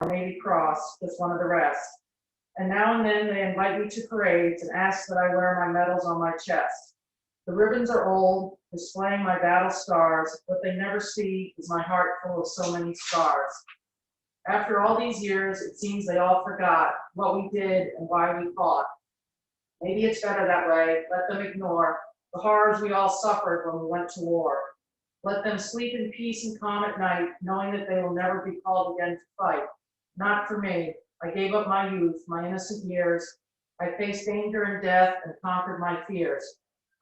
or Navy Cross, just one of the rest. And now and then they invite me to parades and ask that I wear my medals on my chest. The ribbons are old, displaying my battle scars. What they never see is my heart full of so many scars. After all these years, it seems they all forgot what we did and why we fought. Maybe it's better that way. Let them ignore the horrors we all suffered when we went to war. Let them sleep in peace and calm at night, knowing that they will never be called again to fight. Not for me. I gave up my youth, my innocent years. I faced danger and death and conquered my fears.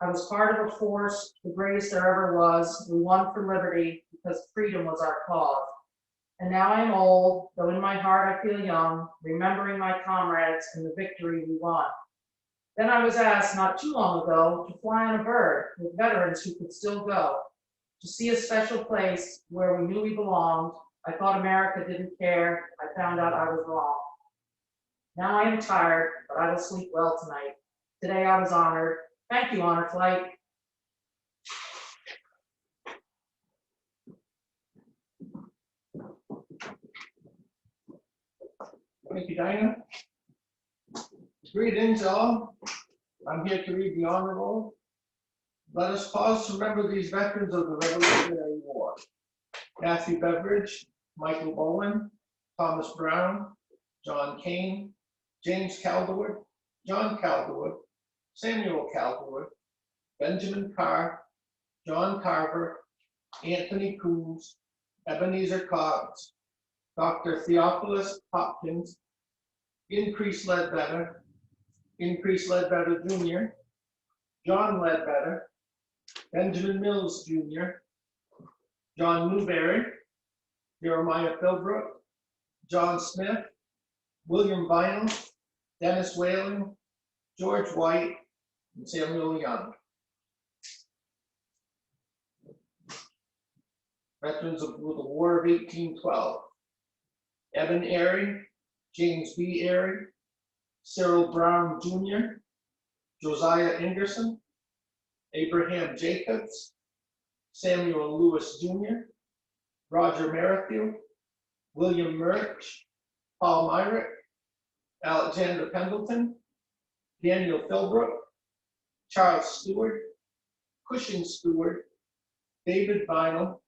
I was part of a force, the greatest there ever was. We won for liberty because freedom was our cause. And now I am old, though in my heart I feel young, remembering my comrades and the victory we won. Then I was asked not too long ago to fly on a bird with veterans who could still go, to see a special place where we knew we belonged. I thought America didn't care. I found out I was wrong. Now I am tired, but I will sleep well tonight. Today I was honored. Thank you, Honor Flight. Thank you, Dinah. Greetings, all. I'm here to read the honor roll. Let us pause to remember these veterans of the Revolutionary War. Matthew Beveridge, Michael Bowen, Thomas Brown, John Kane, James Calderwood, John Calderwood, Samuel Calderwood, Benjamin Carr, John Carver, Anthony Coombs, Ebenezer Cobbs, Dr. Theophilus Hopkins, Increase Ledbetter Jr., John Ledbetter, Benjamin Mills Jr., John Newberry, Jeremiah Philbrook, John Smith, William Vinyl, Dennis Whalen, George White, and Samuel Young. Veterans of the War of 1812. Evan Airy, James B. Airy, Cyril Brown Jr., Josiah Ingerson, Abraham Jacobs, Samuel Lewis Jr., Roger Merrithew, William Murch, Paul Myrick, Alexander Pendleton, Daniel Philbrook, Charles Stewart, Cushing Stewart, David Vinyl,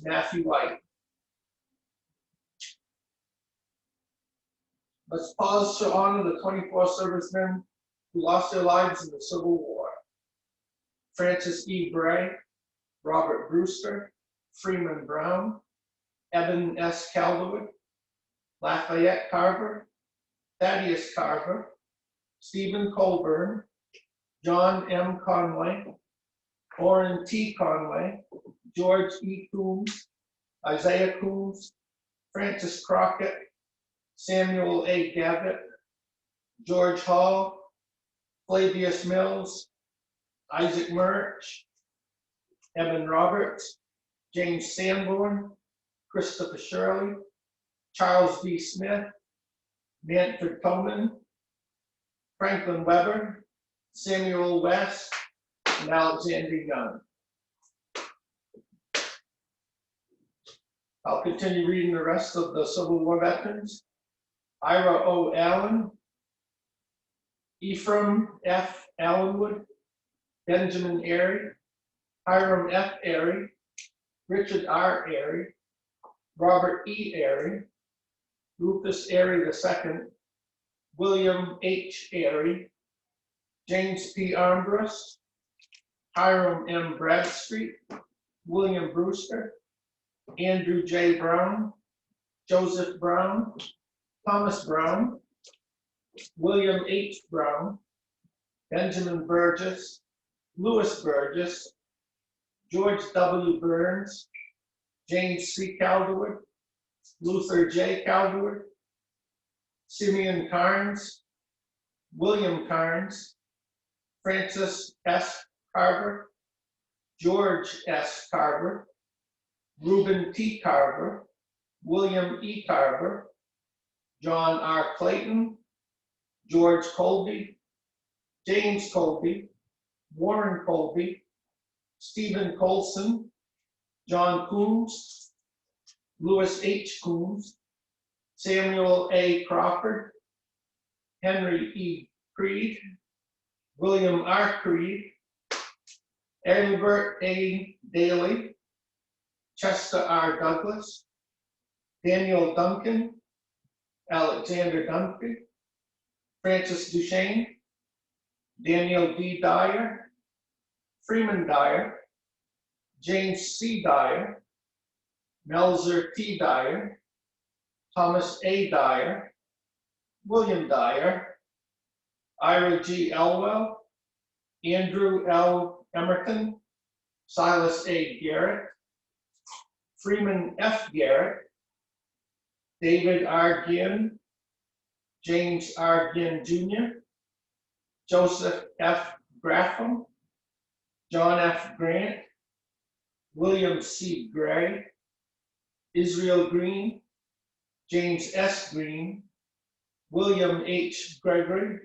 Matthew White. Let's pause to honor the 24 servicemen who lost their lives in the Civil War. Francis E. Bray, Robert Brewster, Freeman Brown, Eben S. Calderwood, Lafayette Carver, Thaddeus Carver, Stephen Colburn, John M. Conway, Orrin T. Conway, George E. Coombs, Isaiah Coombs, Francis Crockett, Samuel A. Gavitt, George Hall, Flavius Mills, Isaac Murch, Evan Roberts, James Sanborn, Christopher Shirley, Charles B. Smith, Manfred Coleman, Franklin Weber, Samuel West, and Alexander Young. I'll continue reading the rest of the Civil War veterans. Ira O. Allen, Ephraim F. Allenwood, Benjamin Airy, Hiram F. Airy, Richard R. Airy, Robert E. Airy, Rufus Airy II, William H. Airy, James P. Armbrust, Hiram M. Bradstreet, William Brewster, Andrew J. Brown, Joseph Brown, Thomas Brown, William H. Brown, Benjamin Burgess, Louis Burgess, George W. Burns, James C. Calderwood, Luther J. Calderwood, Simeon Carnes, William Carnes, Francis S. Carver, George S. Carver, Reuben T. Carver, William E. Carver, John R. Clayton, George Colby, James Colby, Warren Colby, Stephen Colson, John Coombs, Louis H. Coombs, Samuel A. Crawford, Henry E. Creed, William R. Creed, Albert A. Daly, Chester R. Douglas, Daniel Duncan, Alexander Dunphy, Francis Duchesne, Daniel D. Dyer, Freeman Dyer, James C. Dyer, Melzer T. Dyer, Thomas A. Dyer, William Dyer, Ira G. Elwell, Andrew L. Emerton, Silas A. Garrett, Freeman F. Garrett, David R. Ginn, James R. Ginn Jr., Joseph F. Graffam, John F. Grant, William C. Gray, Israel Green, James S. Green, William H. Gregory,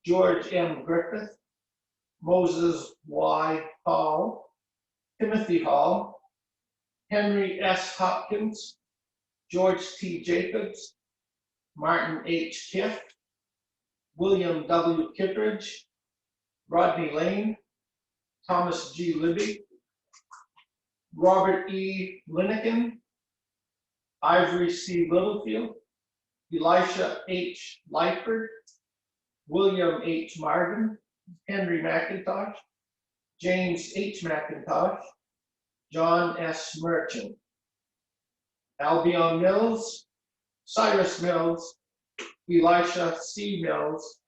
George M. Griffith, Moses Y. Hall, Timothy Hall, Henry S. Hopkins, George T. Jacobs, Martin H. Kiff, William W. Kittredge, Rodney Lane, Thomas G. Libby, Robert E. Lincoln, Ivory C. Littlefield, Elisha H. Lightford, William H. Marden, Henry McIntosh, James H. McIntosh, John S. Merchant, Albion Mills, Cyrus Mills, Elisha C. Mills,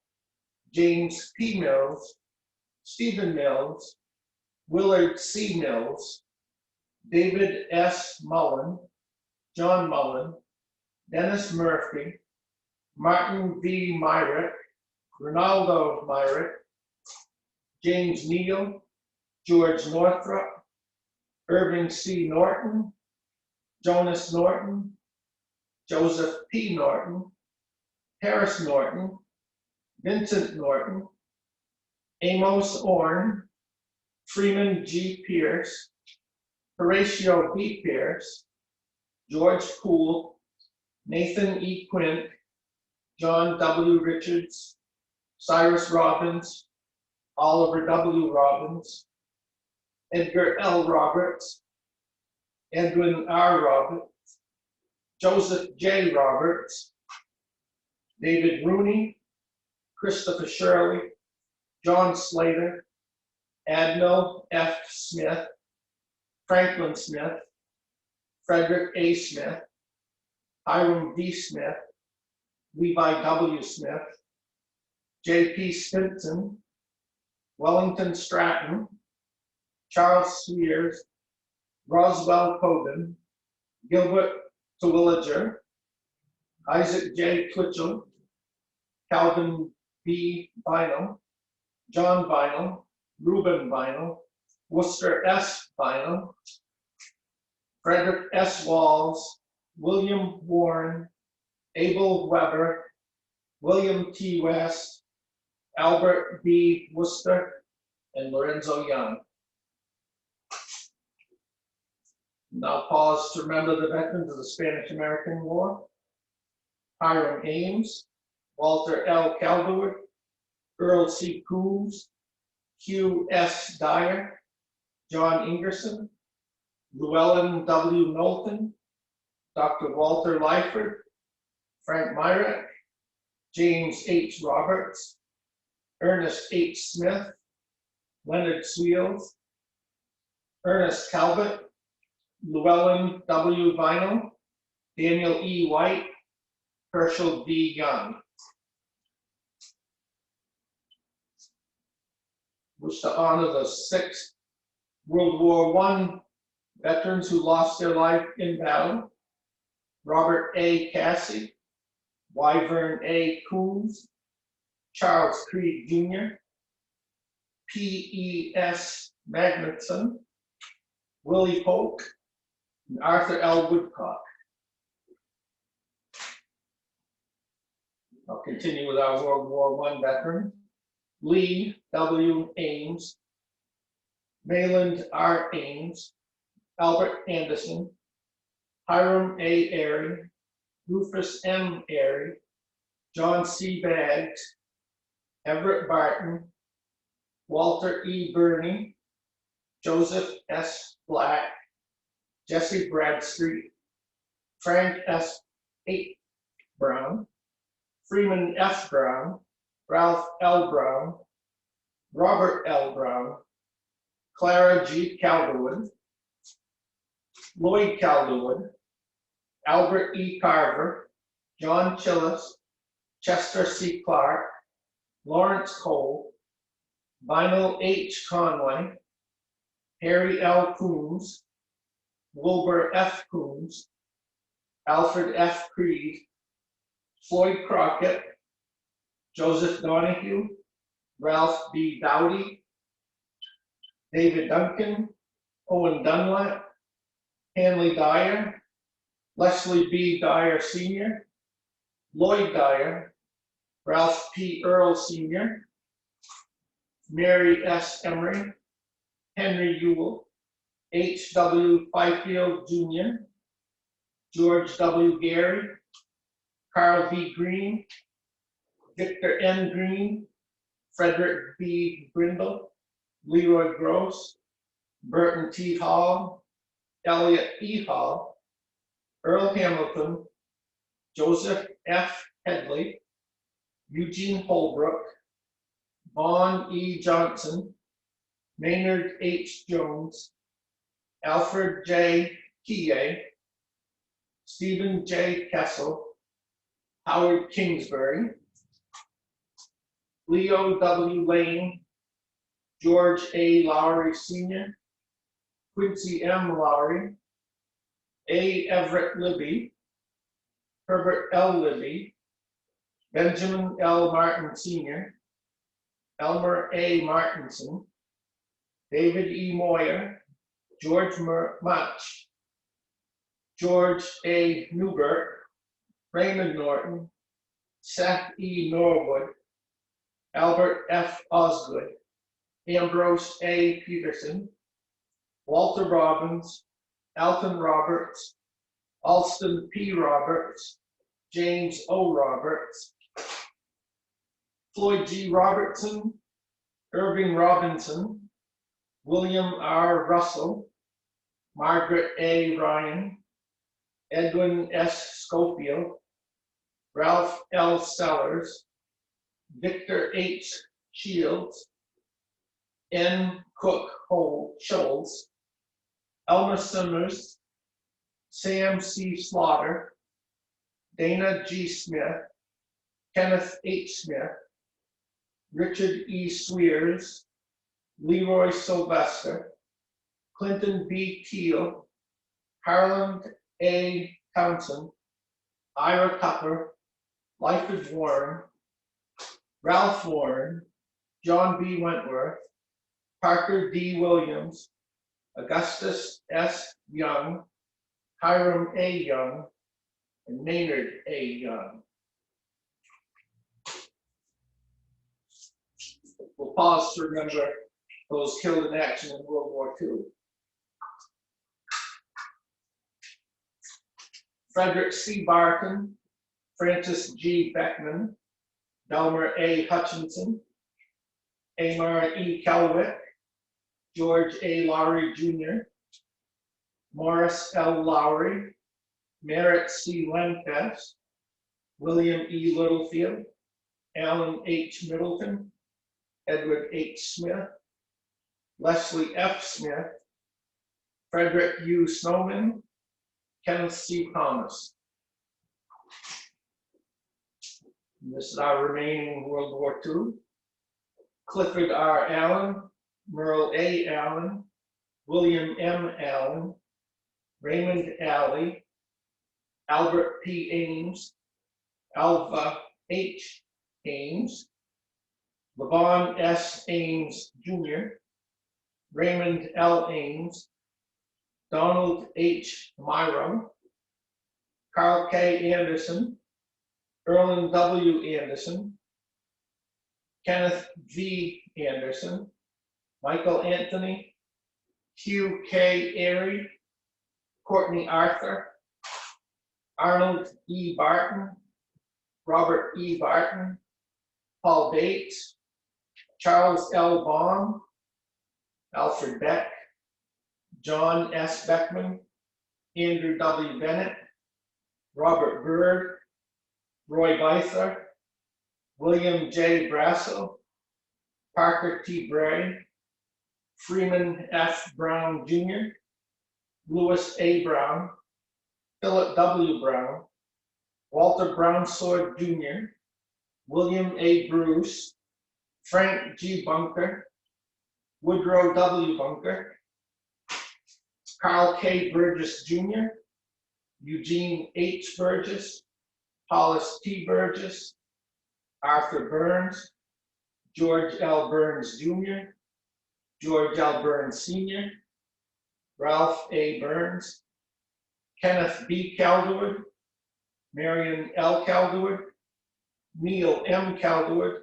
James P. Mills, Stephen Mills, Willard C. Mills, David S. Mullen, John Mullen, Dennis Murphy, Martin V. Myrick, Ronaldo Myrick, James Neal, George Northrop, Irving C. Norton, Jonas Norton, Joseph P. Norton, Harris Norton, Vincent Norton, Amos Orne, Freeman G. Pierce, Horatio B. Pierce, George Poole, Nathan E. Quint, John W. Richards, Cyrus Robbins, Oliver W. Robbins, Edgar L. Roberts, Edwin R. Roberts, Joseph J. Roberts, David Rooney, Christopher Shirley, John Slater, Admiral F. Smith, Franklin Smith, Frederick A. Smith, Hiram D. Smith, Levi W. Smith, J.P. Stinson, Wellington Stratton, Charles Swears, Roswell Coben, Gilbert Terwilliger, Isaac J. Twitchell, Calvin B. Bynum, John Bynum, Reuben Bynum, Worcester S. Bynum, Frederick S. Walls, William Warren, Abel Weber, William T. West, Albert B. Worcester, and Lorenzo Young. Now pause to remember the veterans of the Spanish-American War. Hiram Ames, Walter L. Caldwell, Earl C. Coombs, Hugh S. Dyer, John Ingerson, Llewellyn W. Knowlton, Dr. Walter Lyford, Frank Myrick, James H. Roberts, Ernest H. Smith, Leonard Sweels, Ernest Calvert, Llewellyn W. Vinyl, Daniel E. White, Herschel D. Young. Wish to honor the 6 World War I veterans who lost their life in battle. Robert A. Cassie, Wyvern A. Coombs, Charles Creed Jr., P.E.S. Magnuson, Willie Polk, and Arthur L. Woodcock. I'll continue with our World War I veteran. Lee W. Ames, Mayland R. Ames, Albert Anderson, Hiram A. Airy, Rufus M. Airy, John C. Baggs, Everett Barton, Walter E. Burney, Joseph S. Black, Jesse Bradstreet, Frank S. H. Brown, Freeman F. Brown, Ralph L. Brown, Robert L. Brown, Clara G. Calderwood, Lloyd Calderwood, Albert E. Carver, John Chillis, Chester C. Clark, Lawrence Cole, Vinyl H. Conway, Harry L. Coombs, Wilbur F. Coombs, Alfred F. Creed, Floyd Crockett, Joseph Donahue, Ralph B. Dowdy, David Duncan, Owen Dunlap, Hanley Dyer, Leslie B. Dyer Sr., Lloyd Dyer, Ralph P. Earl Sr., Mary S. Emery, Henry Ewell, H. W. Fifield Jr., George W. Gary, Carl V. Green, Victor N. Green, Frederick B. Brindle, Leroy Gross, Burton T. Hall, Elliot E. Hall, Earl Hamilton, Joseph F. Headley, Eugene Holbrook, Vaughn E. Johnson, Maynard H. Jones, Alfred J. Kiyeh, Stephen J. Kessel, Howard Kingsbury, Leo W. Lane, George A. Lowry Sr., Quincy M. Lowry, A. Everett Libby, Herbert L. Libby, Benjamin L. Martin Sr., Elmer A. Martinson, David E. Moyer, George Much, George A. Newbert, Raymond Norton, Seth E. Norwood, Albert F. Osgood, Ambrose A. Peterson, Walter Robbins, Alton Roberts, Alston P. Roberts, James O. Roberts, Floyd G. Robertson, Irving Robinson, William R. Russell, Margaret A. Ryan, Edwin S. Schofield, Ralph L. Sellers, Victor H. Shields, N. Cook Scholes, Elmer Simmers, Sam C. Slaughter, Dana G. Smith, Kenneth H. Smith, Richard E. Swears, Leroy Sylvester, Clinton B. Keel, Harland A. Townsend, Ira Tupper, Lyford Warren, Ralph Warren, John B. Wentworth, Parker D. Williams, Augustus S. Young, Hiram A. Young, and Maynard A. Young. We'll pause to remember those killed in action in World War II. Frederick C. Barton, Francis G. Beckman, Delmer A. Hutchinson, Amar E. Kelwick, George A. Lowry Jr., Morris L. Lowry, Merritt C. Lenfest, William E. Littlefield, Alan H. Middleton, Edward H. Smith, Leslie F. Smith, Frederick U. Snowman, Kenneth C. Thomas. And this is our remaining World War II. Clifford R. Allen, Merle A. Allen, William M. Allen, Raymond Alley, Albert P. Ames, Alva H. Ames, Levon S. Ames Jr., Raymond L. Ames, Donald H. Myram, Carl K. Anderson, Erland W. Anderson, Kenneth V. Anderson, Michael Anthony, Hugh K. Airy, Courtney Arthur, Arnold E. Barton, Robert E. Barton, Paul Bates, Charles L. Baum, Alfred Beck, John S. Beckman, Andrew W. Bennett, Robert Byrd, Roy Beither, William J. Brasso, Parker T. Bray, Freeman F. Brown Jr., Louis A. Brown, Philip W. Brown, Walter Brownsword Jr., William A. Bruce, Frank G. Bunker, Woodrow W. Bunker, Carl K. Burgess Jr., Eugene H. Burgess, Hollis T. Burgess, Arthur Burns, George L. Burns Jr., George L. Burns Sr., Ralph A. Burns, Kenneth B. Calderwood, Marion L. Calderwood, Neil M. Calderwood,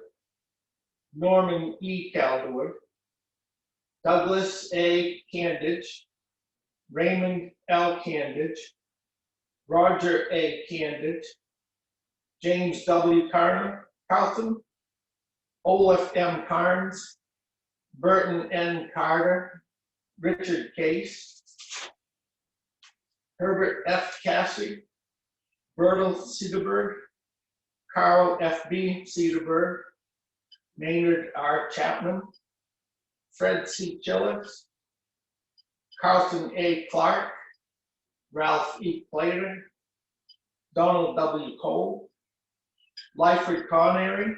Norman E. Calderwood, Douglas A. Candidge, Raymond L. Candidge, Roger A. Candidge, James W. Carlton, Olaf M. Carnes, Burton N. Carter, Richard Case, Herbert F. Cassie, Bertel Cederberg, Carl F. B. Cederberg, Maynard R. Chapman, Fred C. Chillis, Carlton A. Clark, Ralph E. Plater, Donald W. Cole, Lyford Connery,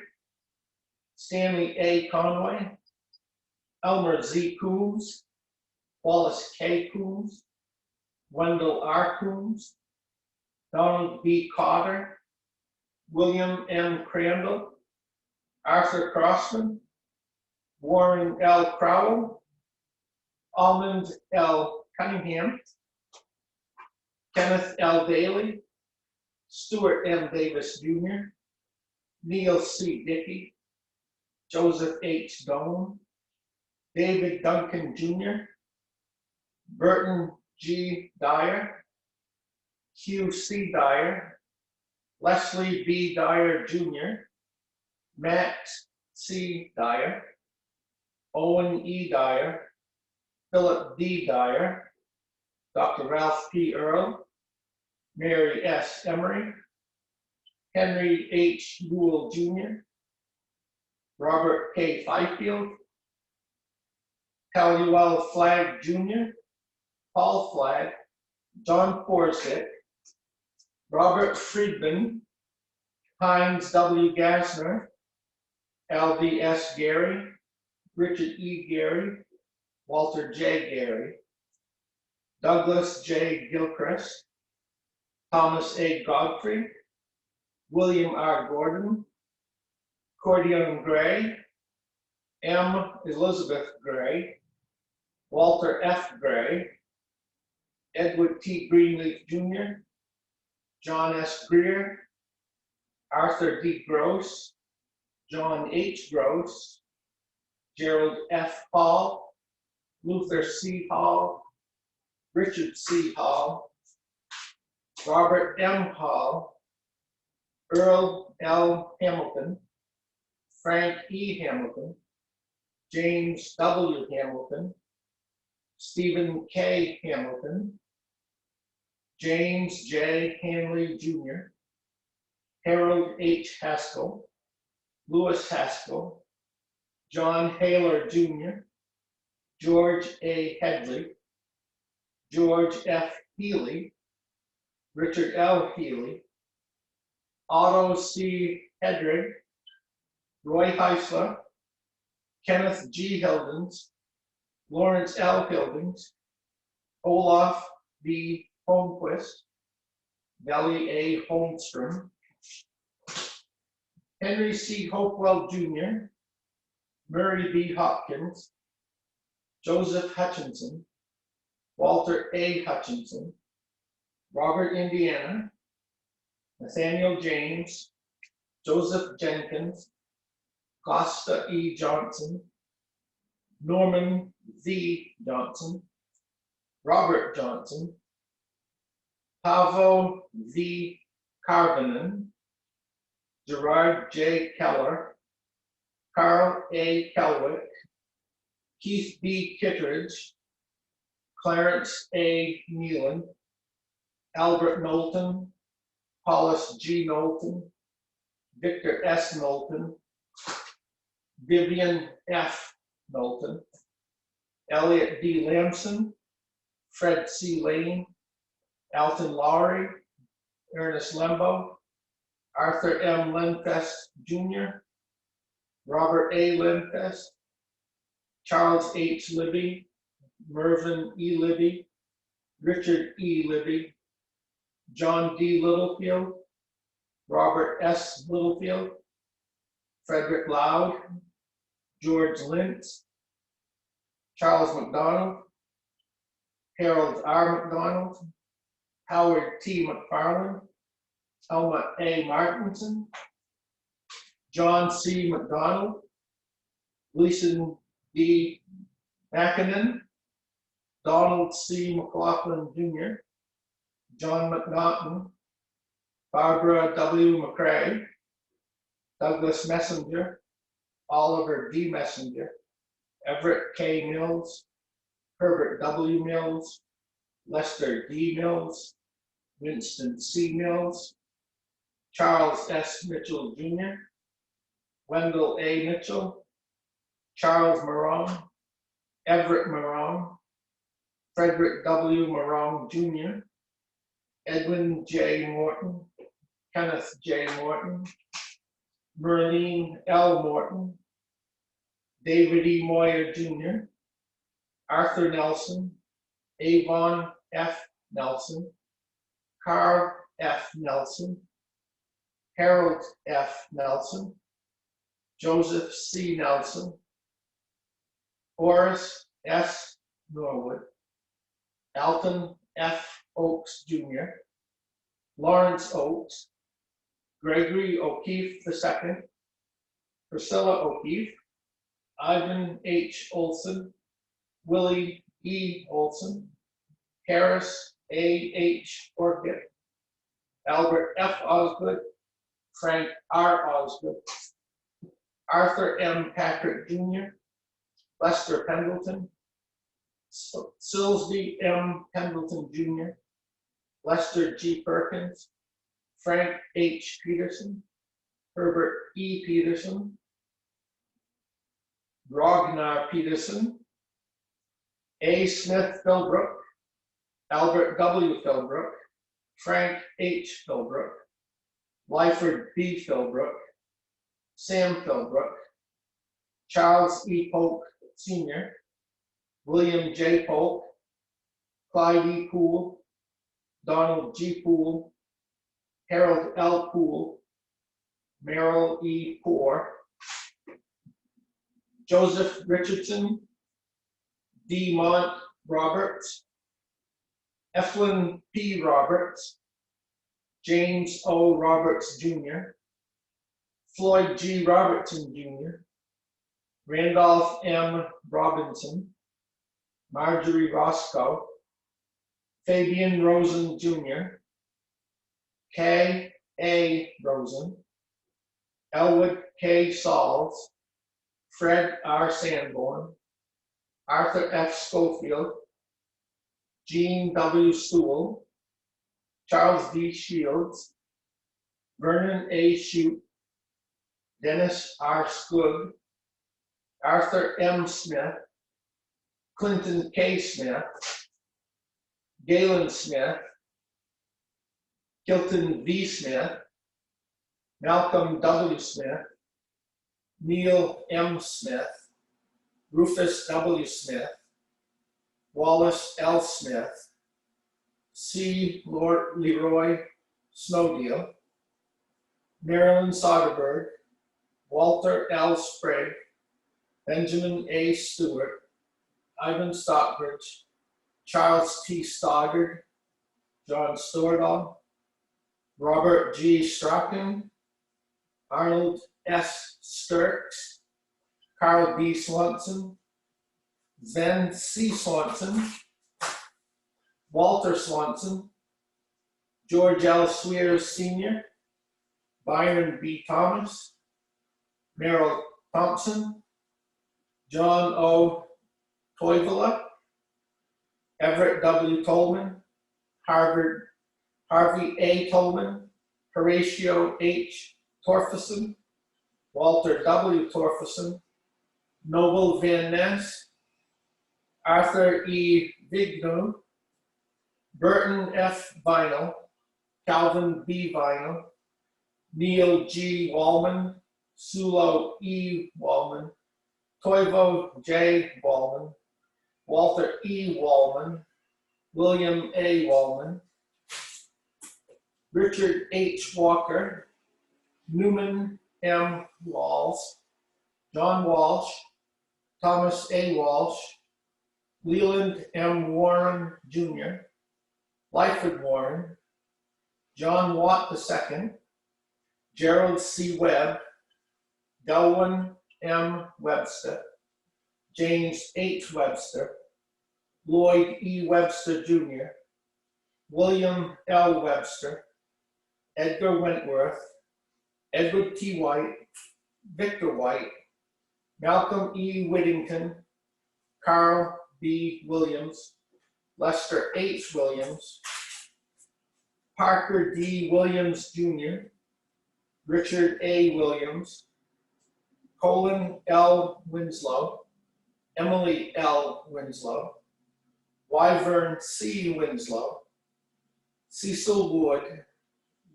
Stanley A. Conway, Elmer Z. Coombs, Wallace K. Coombs, Wendell R. Coombs, Donald B. Cotter, William M. Crandall, Arthur Crossman, Warren L. Crowell, Almond L. Cunningham, Kenneth L. Daly, Stuart M. Davis Jr., Neil C. Dickey, Joseph H. Doan, David Duncan Jr., Burton G. Dyer, Hugh C. Dyer, Leslie B. Dyer Jr., Matt C. Dyer, Owen E. Dyer, Philip D. Dyer, Dr. Ralph P. Earl, Mary S. Emery, Henry H. Newell Jr., Robert K. Fifield, Halliwell Flagg Jr., Paul Flagg, John Forsyth, Robert Friedman, Heinz W. Gassner, L.D. S. Gary, Richard E. Gary, Walter J. Gary, Douglas J. Gilchrist, Thomas A. Godfrey, William R. Gordon, Cordion Gray, M. Elizabeth Gray, Walter F. Gray, Edward T. Greenleaf Jr., John S. Greer, Arthur D. Gross, John H. Gross, Gerald F. Hall, Luther C. Hall, Richard C. Hall, Robert M. Hall, Earl L. Hamilton, Frank E. Hamilton, James W. Hamilton, Stephen K. Hamilton, James J. Hanley Jr., Harold H. Haskell, Louis Haskell, John Haler Jr., George A. Headley, George F. Healy, Richard L. Healy, Otto C. Hedrick, Roy Heisler, Kenneth G. Hildens, Lawrence L. Hildens, Olaf B. Holmquist, Valley A. Holmstrom, Henry C. Hopewell Jr., Murray B. Hopkins, Joseph Hutchinson, Walter A. Hutchinson, Robert Indiana, Nathaniel James, Joseph Jenkins, Costa E. Johnson, Norman V. Johnson, Robert Johnson, Pavo V. Karvinen, Gerard J. Keller, Carl A. Kelwick, Keith B. Kittredge, Clarence A. Nealon, Albert Knowlton, Hollis G. Knowlton, Victor S. Knowlton, Vivian F. Knowlton, Elliot D. Lamson, Fred C. Lane, Alton Lowry, Ernest Lembo, Arthur M. Lindfest Jr., Robert A. Lindfest, Charles H. Libby, Mervyn E. Libby, Richard E. Libby, John D. Littlefield, Robert S. Littlefield, Frederick Loud, George Lintz, Charles McDonald, Harold R. McDonald, Howard T. McFarland, Elma A. Martinson, John C. McDonald, Gleason D. Mackinnon, Donald C. McLaughlin Jr., John McNaughton, Barbara W. McCrae, Douglas Messenger, Oliver D. Messenger, Everett K. Mills, Herbert W. Mills, Lester D. Mills, Winston C. Mills, Charles S. Mitchell Jr., Wendell A. Mitchell, Charles Morong, Everett Morong, Frederick W. Morong Jr., Edwin J. Morton, Kenneth J. Morton, Merlene L. Morton, David E. Moyer Jr., Arthur Nelson, Avon F. Nelson, Carl F. Nelson, Harold F. Nelson, Joseph C. Nelson, Horace S. Norwood, Alton F. Oakes Jr., Lawrence Oakes, Gregory O'Keefe II, Priscilla O'Keefe, Ivan H. Olson, Willie E. Olson, Harris A. H. Orchid, Albert F. Osgood, Frank R. Osgood, Arthur M. Patrick Jr., Lester Pendleton, Silsby M. Pendleton Jr., Lester G. Perkins, Frank H. Peterson, Herbert E. Peterson, Ragnar Peterson, A. Smith Philbrook, Albert W. Philbrook, Frank H. Philbrook, Lyford B. Philbrook, Sam Philbrook, Charles E. Polk Sr., William J. Polk, Clyde E. Poole, Donald G. Poole, Harold L. Poole, Merrill E. Poore, Joseph Richardson, D. Mont Roberts, Eflin P. Roberts, James O. Roberts Jr., Floyd G. Robertson Jr., Randolph M. Robinson, Marjorie Roscoe, Fabian Rosen Jr., K. A. Rosen, Elwood K. Sauls, Fred R. Sanborn, Arthur F. Schofield, Gene W. Sewell, Charles D. Shields, Vernon A. Shute, Dennis R. Skug, Arthur M. Smith, Clinton K. Smith, Galen Smith, Hilton V. Smith, Malcolm W. Smith, Neil M. Smith, Rufus W. Smith, Wallace L. Smith, C. Lord Leroy Snowdeal, Marilyn Soderberg, Walter L. Sprague, Benjamin A. Stewart, Ivan Stockbridge, Charles T. Stoddard, John Stordahl, Robert G. Strachan, Arnold S. Sturks, Carl B. Swanson, Zen C. Swanson, Walter Swanson, George L. Swears Sr., Byron B. Thomas, Merrill Thompson, John O. Toivola, Everett W. Tolman, Harvey A. Tolman, Horatio H. Torferson, Walter W. Torferson, Noble Van Ness, Arthur E. Vigneault, Burton F. Vinyl, Calvin B. Vinyl, Neil G. Wallman, Sulo E. Wallman, Toivo J. Wallman, Walter E. Wallman, William A. Wallman, Richard H. Walker, Newman M. Walls, John Walsh, Thomas A. Walsh, Leland M. Warren Jr., Lyford Warren, John Watt II, Gerald C. Webb, Delwyn M. Webster, James H. Webster, Lloyd E. Webster Jr., William L. Webster, Edgar Wentworth, Edward T. White, Victor White, Malcolm E. Whittington, Carl B. Williams, Lester H. Williams, Parker D. Williams Jr., Richard A. Williams, Colin L. Winslow, Emily L. Winslow, Wyvern C. Winslow, Cecil Wood,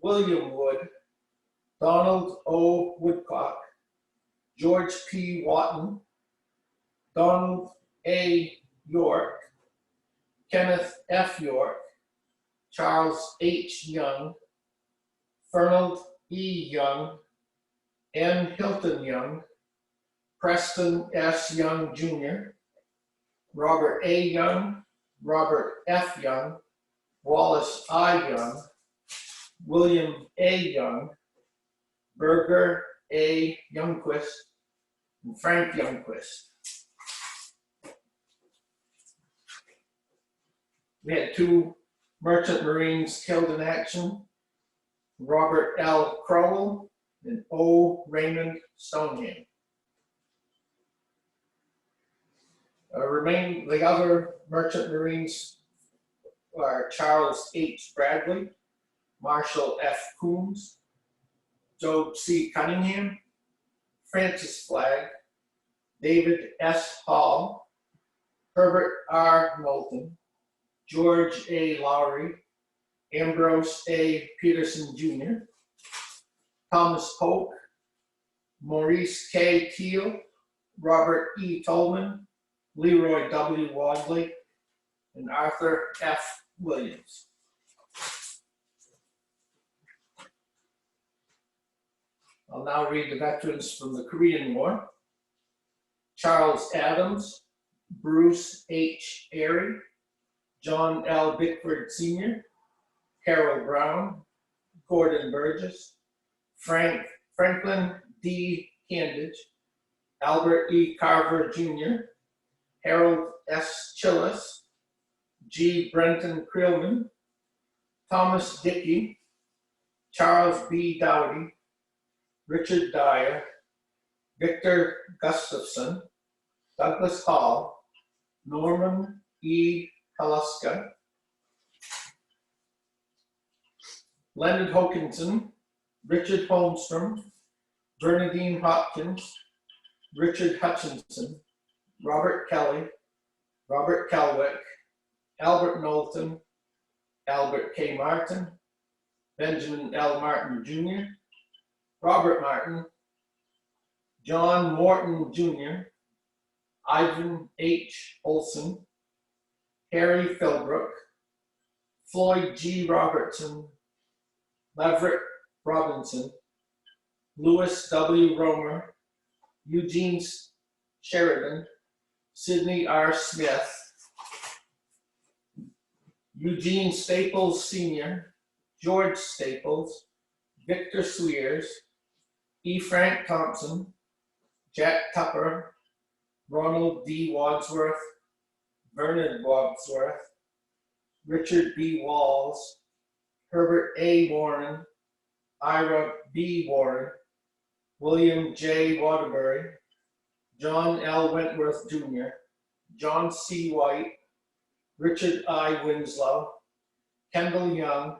William Wood, Donald O. Woodcock, George P. Watton, Donald A. York, Kenneth F. York, Charles H. Young, Fernald E. Young, N. Hilton Young, Preston S. Young Jr., Robert A. Young, Robert F. Young, Wallace I. Young, William A. Young, Berger A. Youngquist, and Frank Youngquist. We had 2 merchant marines killed in action, Robert L. Crowell and O. Raymond Stoneham. The other merchant marines are Charles H. Bradley, Marshall F. Coombs, Joe C. Cunningham, Francis Flagg, David S. Hall, Herbert R. Knowlton, George A. Lowry, Ambrose A. Peterson Jr., Thomas Polk, Maurice K. Keel, Robert E. Tolman, Leroy W. Wadley, and Arthur F. Williams. I'll now read the veterans from the Korean War. Charles Adams, Bruce H. Airy, John L. Bickford Sr., Harold Brown, Gordon Burgess, Franklin D. Candage, Albert E. Carver Jr., Harold S. Chillis, G. Brenton Creelman, Thomas Dickey, Charles B. Dowdy, Richard Dyer, Victor Gustafson, Douglas Hall, Norman E. Haluska, Leonard Hokinson, Richard Holmstrom, Bernadine Hopkins, Richard Hutchinson, Robert Kelly, Robert Kelwick, Albert Knowlton, Albert K. Martin, Benjamin L. Martin Jr., Robert Martin, John Morton Jr., Ivan H. Olson, Harry Philbrook, Floyd G. Robertson, Leverett Robinson, Louis W. Romer, Eugene Sheridan, Sidney R. Smith, Eugene Staples Sr., George Staples, Victor Swears, E. Frank Thompson, Jack Tupper, Ronald D. Wadsworth, Vernon Wadsworth, Richard B. Walls, Herbert A. Warren, Ira B. Warren, William J. Waterbury, John L. Wentworth Jr., John C. White, Richard I. Winslow, Kendall Young,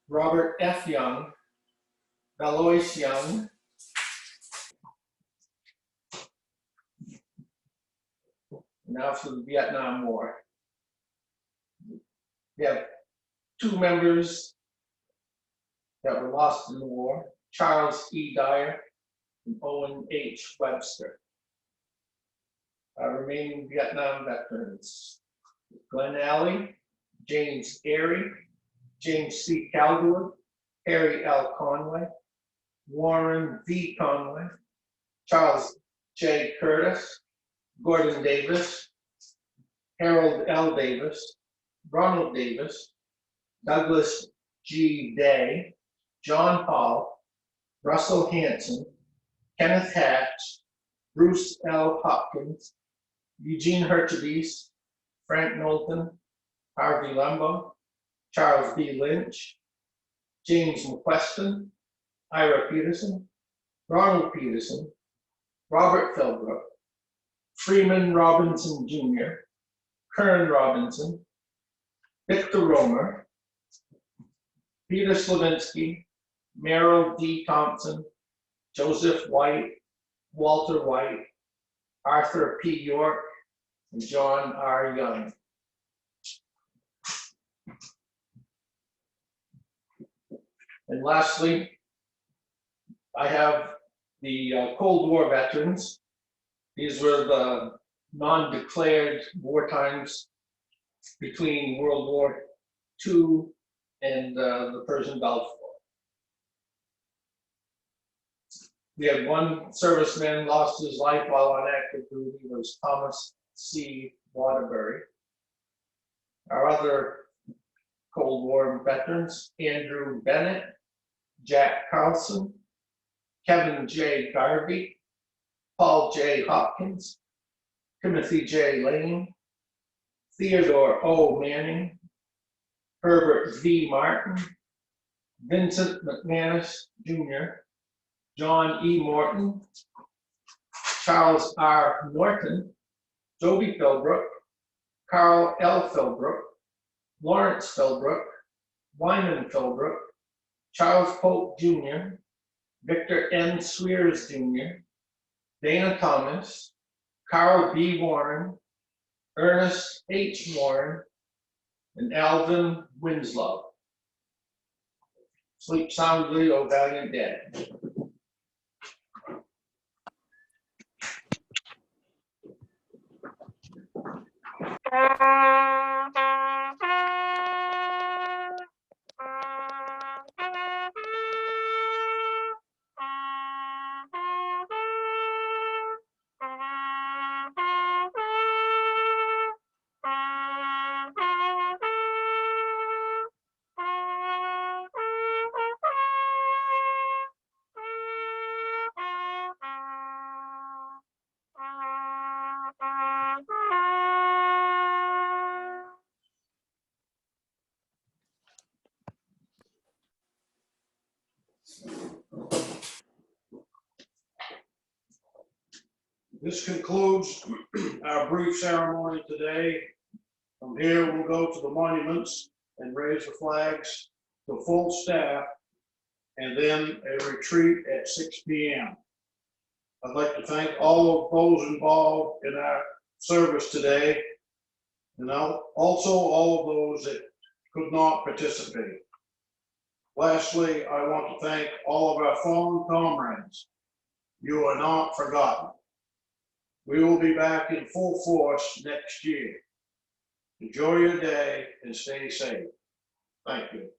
Robert F. Young, Valois Young, now for the Vietnam War. We have 2 members that were lost in the war, Charles E. Dyer and Owen H. Webster. Our remaining Vietnam veterans, Glenn Alley, James Airy, James C. Calderwood, Harry L. Conway, Warren V. Conway, Charles J. Curtis, Gordon Davis, Harold L. Davis, Ronald Davis, Douglas G. Day, John Hall, Russell Hanson, Kenneth Hatch, Bruce L. Hopkins, Eugene Hurtubise, Frank Knowlton, Harvey Lembo, Charles B. Lynch, James McQuestion, Ira Peterson, Ronald Peterson, Robert Philbrook, Freeman Robinson Jr., Kern Robinson, Victor Romer, Peter Slavinsky, Merrill D. Thompson, Joseph White, Walter White, Arthur P. York, and John R. Young. And lastly, I have the Cold War veterans. These were the non-declared war times between World War II and the Persian Gulf War. We had 1 serviceman lost his life while on active duty. It was Thomas C. Waterbury. Our other Cold War veterans, Andrew Bennett, Jack Carlson, Kevin J. Garvey, Paul J. Hopkins, Timothy J. Lane, Theodore O. Manning, Herbert V. Martin, Vincent McManus Jr., John E. Morton, Charles R. Norton, Joby Philbrook, Carl L. Philbrook, Lawrence Philbrook, Wyman Philbrook, Charles Pope Jr., Victor N. Swears Jr., Dana Thomas, Carl B. Warren, Ernest H. Warren, and Alvin Winslow. Sleep soundly, O valiant dead. This concludes our brief ceremony today. From here, we'll go to the monuments and raise the flags to full staff, and then a retreat at 6 p.m. I'd like to thank all of those involved in our service today, and also all of those that could not participate. Lastly, I want to thank all of our fallen comrades. You are not forgotten. We will be back in full force next year. Enjoy your day and stay safe. Thank you.